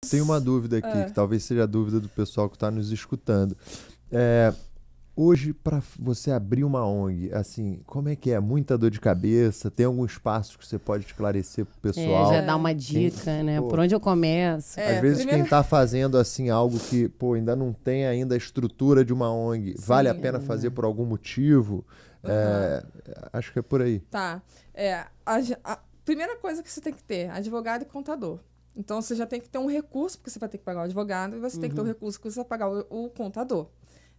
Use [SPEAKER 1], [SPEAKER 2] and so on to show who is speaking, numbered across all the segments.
[SPEAKER 1] Tem uma dúvida aqui, que talvez seja a dúvida do pessoal que está nos escutando. Hoje, para você abrir uma ONG, assim, como é que é? Muita dor de cabeça? Tem algum espaço que você pode esclarecer pro pessoal?
[SPEAKER 2] Já dá uma dica, né? Por onde eu começo?
[SPEAKER 1] Às vezes quem está fazendo assim algo que, ainda não tem ainda a estrutura de uma ONG, vale a pena fazer por algum motivo? Acho que é por aí.
[SPEAKER 3] Tá. A primeira coisa que você tem que ter, advogado e contador. Então, você já tem que ter um recurso, porque você vai ter que pagar o advogado, e você tem que ter um recurso que você vai pagar o contador.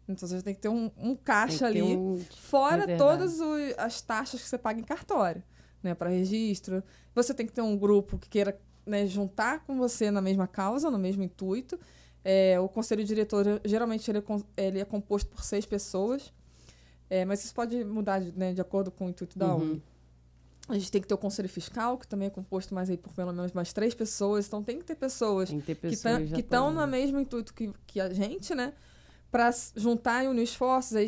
[SPEAKER 3] Então, você já tem que ter um caixa ali, fora todas as taxas que você paga em cartório, né, para registro. Você tem que ter um grupo que queira, né, juntar com você na mesma causa, no mesmo intuito. O conselho diretor, geralmente, ele é composto por 6 pessoas, mas isso pode mudar, né, de acordo com o intuito da ONG. A gente tem que ter o conselho fiscal, que também é composto mais aí por pelo menos mais 3 pessoas. Então, tem que ter pessoas que estão no mesmo intuito que a gente, né? Para juntar e unir esforços. Aí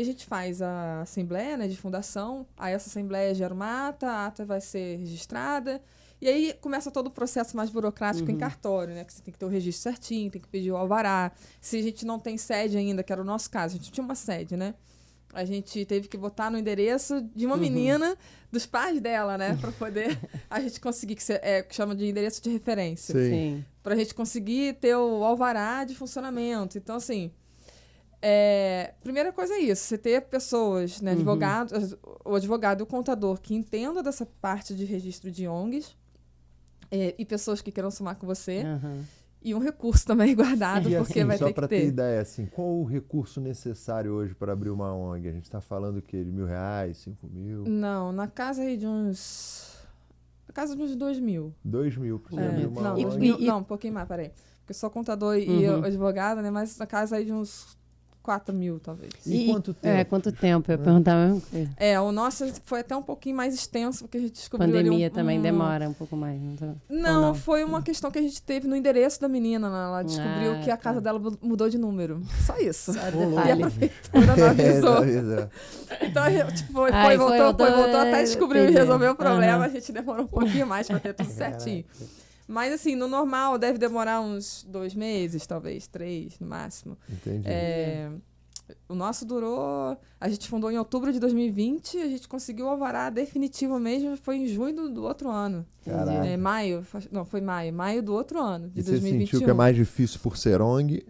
[SPEAKER 3] a gente faz a assembleia, né, de fundação. Aí essa assembleia gera uma ata, a ata vai ser registrada. E aí começa todo o processo mais burocrático em cartório, né? Que você tem que ter o registro certinho, tem que pedir o alvará. Se a gente não tem sede ainda, que era o nosso caso, a gente tinha uma sede, né? A gente teve que botar no endereço de uma menina, dos pais dela, né? Para poder a gente conseguir, que chama de endereço de referência.
[SPEAKER 2] Sim.
[SPEAKER 3] Para a gente conseguir ter o alvará de funcionamento. Então, assim, primeira coisa é isso, você ter pessoas, né, o advogado e o contador que entendam dessa parte de registro de ONGs e pessoas que queiram somar com você. E um recurso também guardado, porque vai ter que ter.
[SPEAKER 1] Só para ter ideia, assim, qual o recurso necessário hoje para abrir uma ONG? A gente está falando o quê? De R$1.000, 5.000?
[SPEAKER 3] Não, na casa aí de uns... Na casa de uns 2.000.
[SPEAKER 1] 2.000 para você abrir uma
[SPEAKER 3] não,
[SPEAKER 1] ONG?
[SPEAKER 3] Não, um pouquinho mais, peraí. Porque só contador e advogado, né? Mas na casa aí de uns 4.000, talvez.
[SPEAKER 1] E quanto tempo?
[SPEAKER 2] Quanto tempo? Eu ia perguntar a mesma coisa.
[SPEAKER 3] O nosso foi até um pouquinho mais extenso, porque a gente descobriu
[SPEAKER 2] Pandemia também demora um pouco mais.
[SPEAKER 3] Não, foi uma questão que a gente teve no endereço da menina, né? Ela descobriu que a casa dela mudou de número. Só isso. E a prefeitura não avisou. Então, voltou até descobrir e resolver o problema. A gente demorou um pouquinho mais para ter tudo certinho. Mas, assim, no normal, deve demorar uns 2 meses, talvez 3, no máximo.
[SPEAKER 1] Entendi.
[SPEAKER 3] O nosso durou... A gente fundou em outubro de 2020, a gente conseguiu o alvará definitivo mesmo, foi em junho do outro ano.
[SPEAKER 1] Caraca.
[SPEAKER 3] Maio, não, foi maio do outro ano, de 2021.
[SPEAKER 1] Você sentiu que é mais difícil por ser ONG?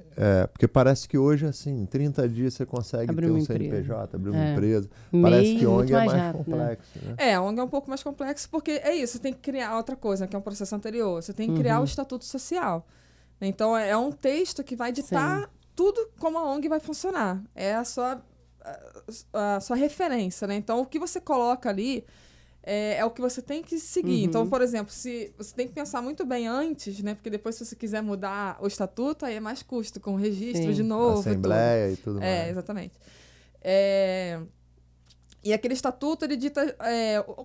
[SPEAKER 1] Porque parece que hoje, assim, em 30 dias você consegue ter um CNPJ, abrir uma empresa. Parece que ONG é mais complexo, né?
[SPEAKER 3] A ONG é um pouco mais complexo, porque é isso, você tem que criar outra coisa, que é um processo anterior. Você tem que criar o estatuto social. Então, é um texto que vai ditar tudo como a ONG vai funcionar. É a sua referência, né? Então, o que você coloca ali é o que você tem que seguir. Então, por exemplo, se você tem que pensar muito bem antes, né? Porque depois, se você quiser mudar o estatuto, aí é mais custo, com registro de novo.
[SPEAKER 1] Assembleia e tudo mais.
[SPEAKER 3] Exatamente. E aquele estatuto, ele dita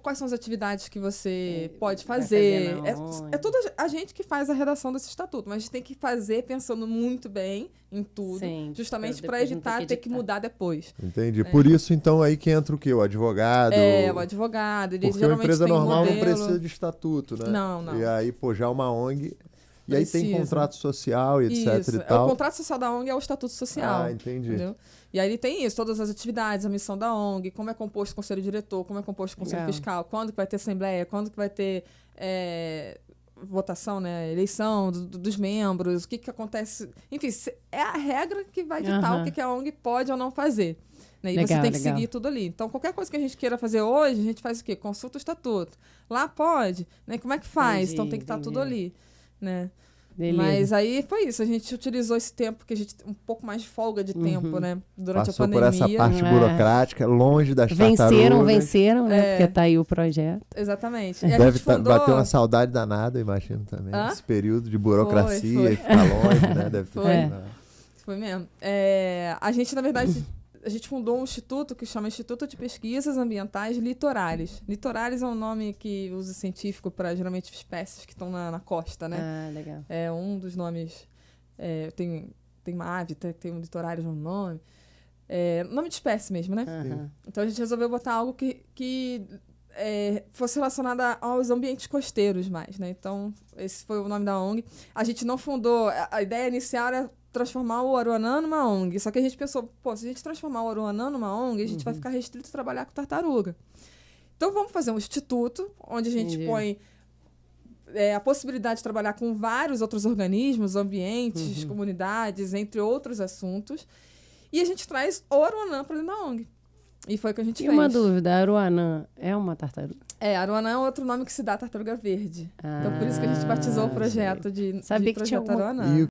[SPEAKER 3] quais são as atividades que você pode fazer. É toda a gente que faz a redação desse estatuto, mas a gente tem que fazer pensando muito bem em tudo, justamente para evitar ter que mudar depois.
[SPEAKER 1] Entendi. Por isso, então, aí que entra o quê? O advogado?
[SPEAKER 3] O advogado. Ele
[SPEAKER 1] porque
[SPEAKER 3] geralmente
[SPEAKER 1] uma empresa
[SPEAKER 3] tem
[SPEAKER 1] normal não precisa de estatuto, né?
[SPEAKER 3] Não.
[SPEAKER 1] E aí, já uma ONG... E aí tem contrato social e etc
[SPEAKER 3] isso.
[SPEAKER 1] e tal.
[SPEAKER 3] O contrato social da ONG é o estatuto social.
[SPEAKER 1] Entendi.
[SPEAKER 3] Entendeu? E aí ele tem isso, todas as atividades, a missão da ONG, como é composto o conselho diretor, como é composto o conselho fiscal, quando que vai ter assembleia, quando que vai ter votação, né, eleição dos membros, o que acontece. Enfim, é a regra que vai ditar o que a ONG pode ou não fazer. Né? E você tem que seguir tudo ali. Então, qualquer coisa que a gente queira fazer hoje, a gente faz o quê? Consulta o estatuto. Lá pode, né? Como é que faz? Então tem que estar tudo ali. Né? Mas aí foi isso, a gente utilizou esse tempo, que a gente um pouco mais de folga de tempo, né? Durante
[SPEAKER 1] Passou
[SPEAKER 3] a pandemia.
[SPEAKER 1] Por essa parte burocrática, longe das tartarugas.
[SPEAKER 2] Venceram, né? Porque tá aí o projeto.
[SPEAKER 3] Exatamente.
[SPEAKER 1] Deve bater uma saudade danada, eu imagino também. Esse período de burocracia e ficar longe, né? Deve ter
[SPEAKER 3] Foi mesmo. A gente, na verdade, a gente fundou um instituto que chama Instituto de Pesquisas Ambientais Litorales. Litorales é um nome que usa científico para, geralmente, espécies que estão na costa, né?
[SPEAKER 2] Legal.
[SPEAKER 3] É um dos nomes... tem uma ave, tem um litorales no nome. Nome de espécie mesmo, né? Então, a gente resolveu botar algo que fosse relacionada aos ambientes costeiros mais, né? Então, esse foi o nome da ONG. A gente não fundou... A ideia inicial era transformar o Aruanã numa ONG. Só que a gente pensou, se a gente transformar o Aruanã numa ONG, a gente vai ficar restrito a trabalhar com tartaruga. Então, vamos fazer um instituto, onde a gente põe a possibilidade de trabalhar com vários outros organismos, ambientes, comunidades, entre outros assuntos. E a gente traz o Aruanã para dentro da ONG. E foi o que a gente fez.
[SPEAKER 2] E uma dúvida, Aruanã é uma tartaruga?
[SPEAKER 3] Aruanã é outro nome que se dá à tartaruga verde. Então, por isso que a gente batizou o projeto de
[SPEAKER 2] Sabia que tinha
[SPEAKER 3] Projeto Aruanã.
[SPEAKER 1] E